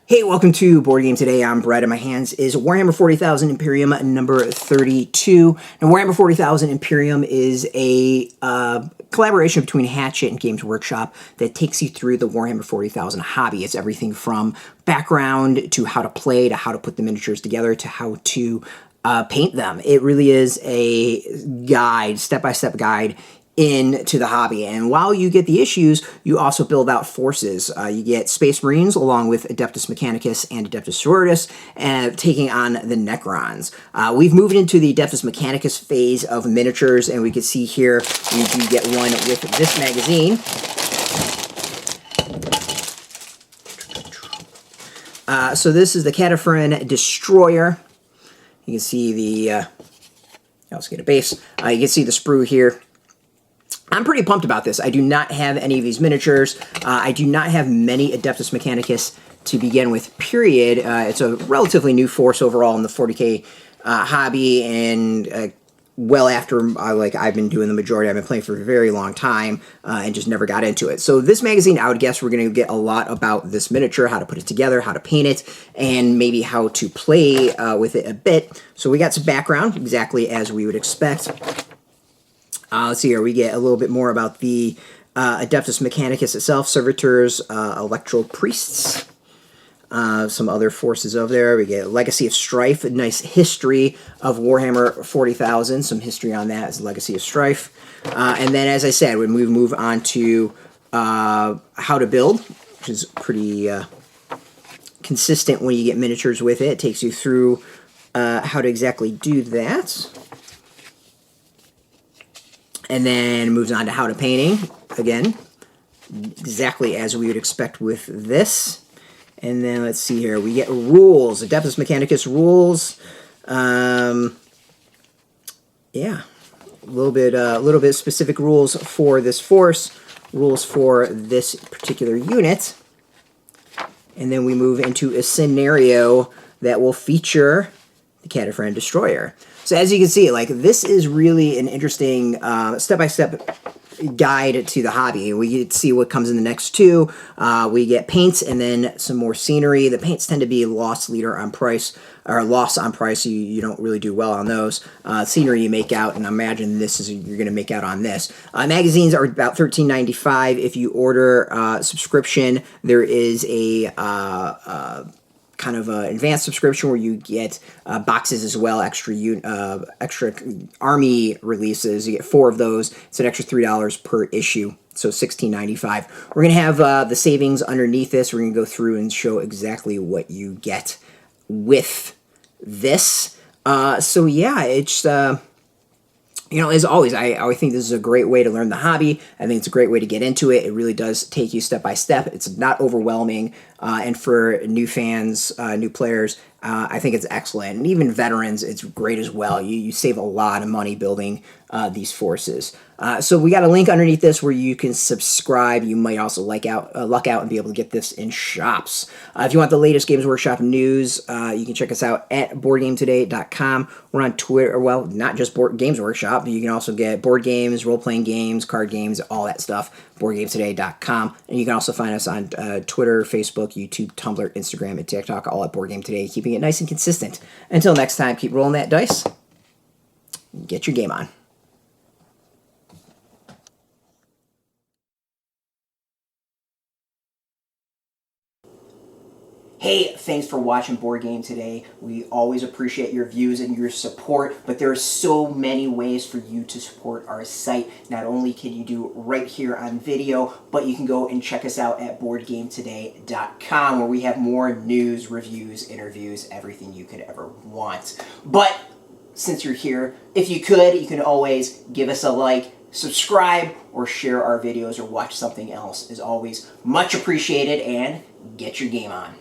Hey, welcome to Board Game Today. I'm Brett. In my hands is Warhammer 40,000 Imperium number 32. Now, Warhammer 40,000 Imperium is a collaboration between Hatchet and Games Workshop that takes you through the Warhammer 40,000 hobby. It's everything from background to how to play, to how to put the miniatures together, to how to paint them. It really is a guide, step-by-step guide into the hobby. And while you get the issues, you also build out forces. You get Space Marines along with Adeptus Mechanicus and Adeptus Sororitas, taking on the Necrons. We've moved into the Adeptus Mechanicus phase of miniatures, and we can see here we do get one with this magazine. So this is the Kataphron Destroyer. You can see the, let's get a base. You can see the sprue here. I'm pretty pumped about this. I do not have any of these miniatures. I do not have many Adeptus Mechanicus to begin with, period. It's a relatively new force overall in the 40K hobby, and well after I've been doing the majority. I've been playing for a very long time and just never got into it. So this magazine, I would guess we're going to get a lot about this miniature, how to put it together, how to paint it, and maybe how to play with it a bit. So we got some background, exactly as we would expect. Let's see here, we get a little bit more about the Adeptus Mechanicus itself, Servitors, Electro Priests, some other forces over there. We get Legacy of Strife, a nice history of Warhammer 40,000, some history on that as Legacy of Strife. And then, as I said, when we move on to how to build, which is pretty consistent when you get miniatures with it. It takes you through how to exactly do that. And then moves on to how to painting, again, exactly as we would expect with this. And then let's see here, we get rules, Adeptus Mechanicus rules. Yeah, a little bit specific rules for this force, rules for this particular unit. And then we move into a scenario that will feature the Kataphron Destroyer. So as you can see, this is really an interesting step-by-step guide to the hobby. We get to see what comes in the next two. We get paints and then some more scenery. The paints tend to be loss leader on price, or loss on price. You don't really do well on those. Scenery you make out, and I imagine you're going to make out on this. Magazines are about $13.95. If you order subscription, there is a kind of an advanced subscription where you get boxes as well, extra army releases. You get 4 of those. It's an extra $3 per issue, so $16.95. We're going to have the savings underneath this. We're going to go through and show exactly what you get with this. So yeah, it's as always, I think this is a great way to learn the hobby. I think it's a great way to get into it. It really does take you step by step. It's not overwhelming. And for new fans, new players, I think it's excellent. And even veterans, it's great as well. You save a lot of money building these forces. So we got a link underneath this where you can subscribe. You might also luck out and be able to get this in shops. If you want the latest Games Workshop news, you can check us out at BoardGameToday.com. We're on Twitter. Well, not just Games Workshop, but you can also get board games, role-playing games, card games, all that stuff. BoardGameToday.com. And you can also find us on Twitter, Facebook, YouTube, Tumblr, Instagram, and TikTok, all at Board Game Today, keeping it nice and consistent. Until next time, keep rolling that dice. Get your game on. Hey, thanks for watching Board Game Today. We always appreciate your views and your support, but there are so many ways for you to support our site. Not only can you do it right here on video, but you can go and check us out at BoardGameToday.com, where we have more news, reviews, interviews, everything you could ever want. But since you're here, if you can always give us a like, subscribe, or share our videos or watch something else. Is always much appreciated, and get your game on.